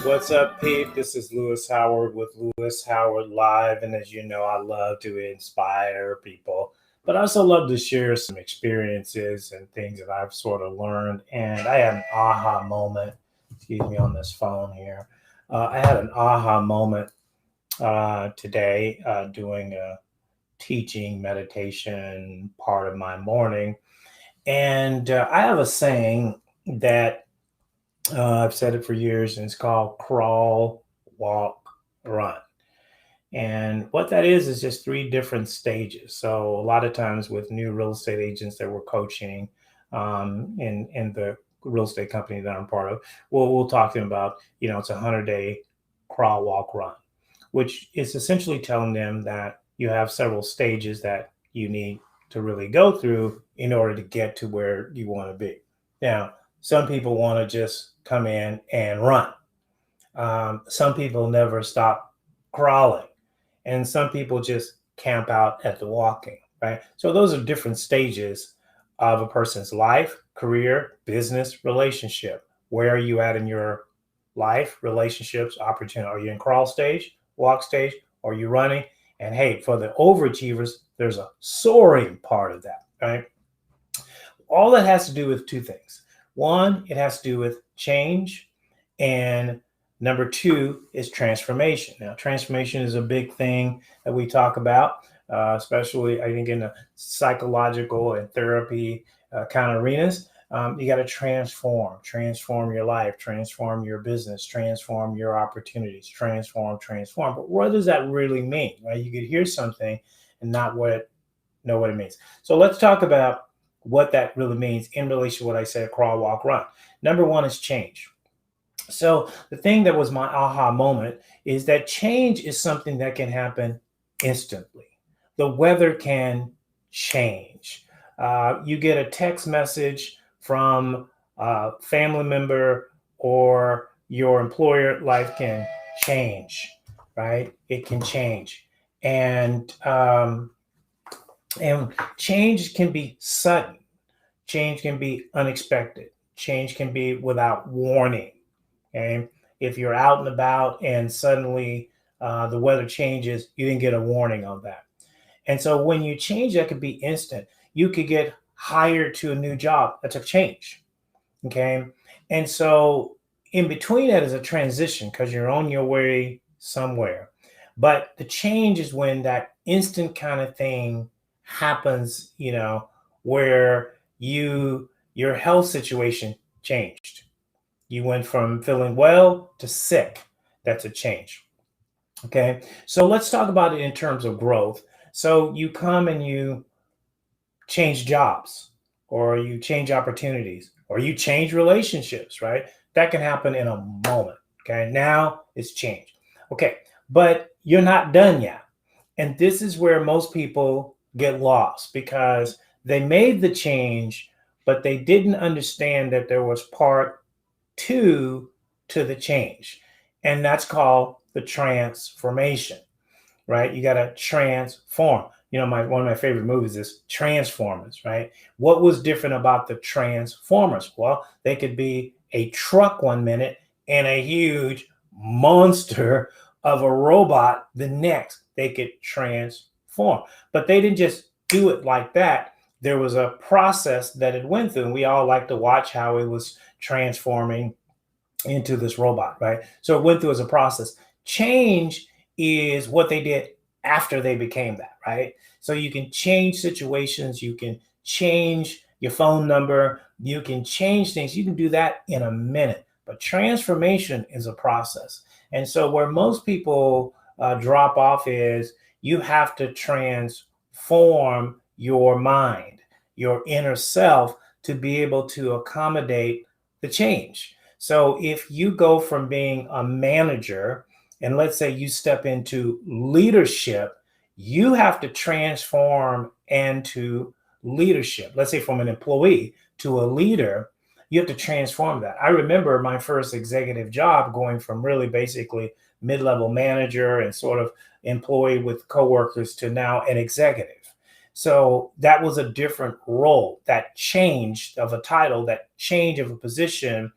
What's up, Pete? This is Lewis Howard with Lewis Howard Live. And as you know, I love to inspire people, but I also love to share some experiences and things that I've sort of learned. And I had an aha moment, excuse me, on this phone here. I had an aha moment today doing a teaching meditation part of my morning. And I have a saying that I've said it for years, and it's called crawl, walk, run. And what that is just three different stages. So a lot of times with new real estate agents that we're coaching in the real estate company that I'm part of, we'll talk to them about, it's a 100-day crawl, walk, run, which is essentially telling them that you have several stages that you need to really go through in order to get to where you want to be. Now, some people want to just come in and run. Some people never stop crawling, and some people just camp out at the walking, right? So those are different stages of a person's life, career, business, relationship. Where are you at in your life, relationships, opportunity? Are you in crawl stage, walk stage? Are you running? And hey, for the overachievers, there's a soaring part of that, right? All that has to do with two things. One, it has to do with change. And number two is transformation. Now, transformation is a big thing that we talk about, especially I think in the psychological and therapy kind of arenas. You got to transform your life, transform your business, transform your opportunities, transform. But what does that really mean, right? You could hear something and not know what it means. So let's talk about what that really means in relation to what I said, crawl, walk, run. Number one is change. So the thing that was my aha moment is that change is something that can happen instantly. The weather can change. You get a text message from a family member or your employer, life can change, right? It can change. And change can be sudden. Change can be unexpected. Change can be without warning. Okay. If you're out and about and suddenly the weather changes, you didn't get a warning on that. And so when you change, that could be instant. You could get hired to a new job. That's a change. Okay. And so in between that is a transition because you're on your way somewhere. But the change is when that instant kind of thing happens, where your health situation changed. You went from feeling well to sick. That's a change. Okay. So let's talk about it in terms of growth. So you come and you change jobs, or you change opportunities, or you change relationships, right? That can happen in a moment. Okay. Now it's change. Okay. But you're not done yet. And this is where most people get lost because they made the change, but they didn't understand that there was part two to the change. And that's called the transformation, right? You got to transform. One of my favorite movies is Transformers, right? What was different about the Transformers? Well, they could be a truck one minute and a huge monster of a robot the next. They could transform. But they didn't just do it like that. There was a process that it went through, and we all like to watch how it was transforming into this robot, right? So it went through as a process. Change is what they did after they became that, right? So you can change situations, you can change your phone number, you can change things. You can do that in a minute. But transformation is a process. And so where most people drop off is you have to transform your mind, your inner self, to be able to accommodate the change. So if you go from being a manager, and let's say you step into leadership, you have to transform into leadership. Let's say from an employee to a leader, you have to transform that. I remember my first executive job going from really basically mid-level manager and sort of employee with coworkers to now an executive. So that was a different role. That change of a title, that change of a position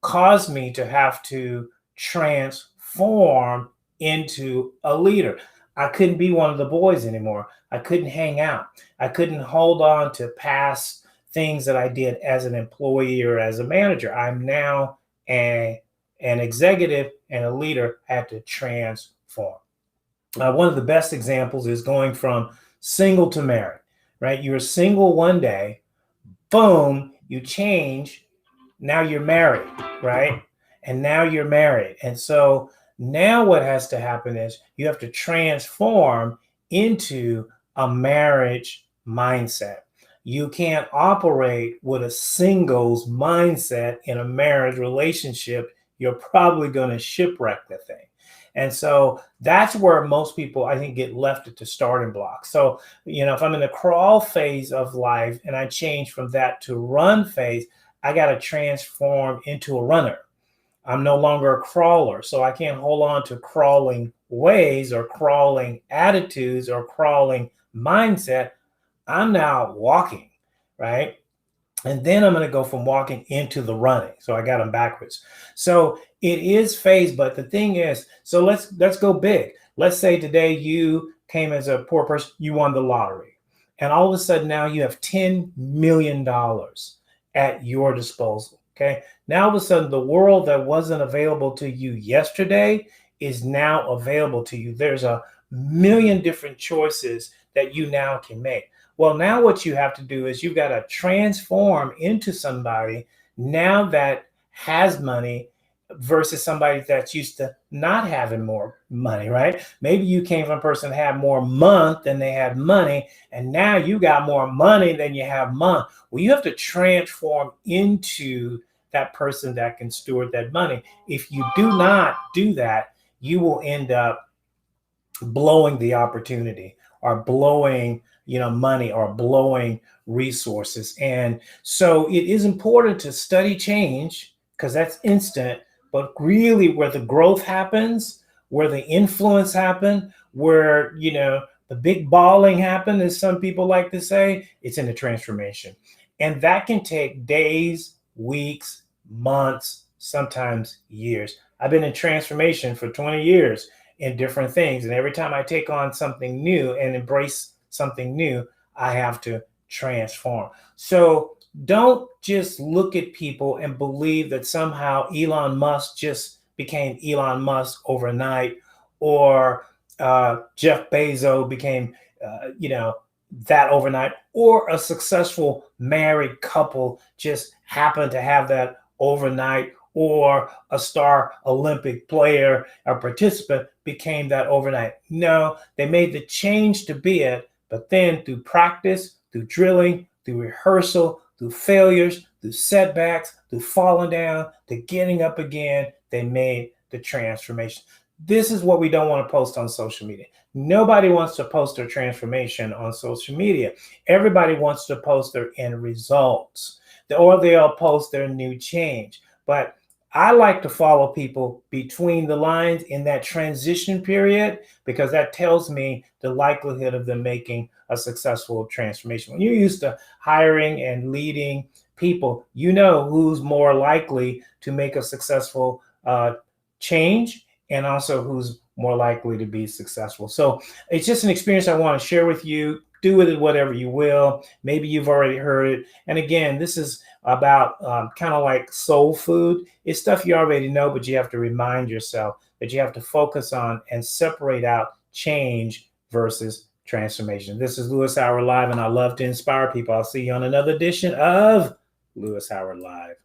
caused me to have to transform into a leader. I couldn't be one of the boys anymore. I couldn't hang out. I couldn't hold on to past things that I did as an employee or as a manager. I'm now an executive and a leader. I had to transform. One of the best examples is going from single to married, right? You were single one day, boom, you change. Now you're married, right? And now you're married. And so now what has to happen is you have to transform into a marriage mindset. You can't operate with a singles mindset in a marriage relationship. You're probably going to shipwreck the thing. And so that's where most people, I think, get left at the starting block. So, if I'm in the crawl phase of life and I change from that to run phase, I got to transform into a runner. I'm no longer a crawler, so I can't hold on to crawling ways or crawling attitudes or crawling mindset. I'm now walking, right? And then I'm going to go from walking into the running. So I got them backwards. So it is phase, but the thing is, so let's go big. Let's say today you came as a poor person, you won the lottery. And all of a sudden now you have $10 million at your disposal. Okay. Now all of a sudden the world that wasn't available to you yesterday is now available to you. There's a million different choices that you now can make. Well, now what you have to do is you've got to transform into somebody now that has money versus somebody that's used to not having more money, right? Maybe you came from a person that had more month than they had money, and now you got more money than you have month. Well, you have to transform into that person that can steward that money. If you do not do that, you will end up blowing the opportunity or blowing money or blowing resources. And so it is important to study change because that's instant, but really where the growth happens, where the influence happen, where the big balling happen, as some people like to say, it's in the transformation. And that can take days, weeks, months, sometimes years. I've been in transformation for 20 years in different things. And every time I take on something new and embrace something new, I have to transform. So don't just look at people and believe that somehow Elon Musk just became Elon Musk overnight, or Jeff Bezos became, that overnight, or a successful married couple just happened to have that overnight, or a star Olympic player or participant became that overnight. No, they made the change to be it, but then through practice, through drilling, through rehearsal, through failures, through setbacks, through falling down, to getting up again, they made the transformation. This is what we don't want to post on social media. Nobody wants to post their transformation on social media. Everybody wants to post their end results, or they'll post their new change. But I like to follow people between the lines in that transition period, because that tells me the likelihood of them making a successful transformation. When you're used to hiring and leading people, you know who's more likely to make a successful change, and also who's more likely to be successful. So it's just an experience I want to share with you. Do with it whatever you will. Maybe you've already heard it. And again, this is about kind of like soul food. It's stuff you already know, but you have to remind yourself that you have to focus on and separate out change versus transformation. This is Lewis Howard Live, and I love to inspire people. I'll see you on another edition of Lewis Howard Live.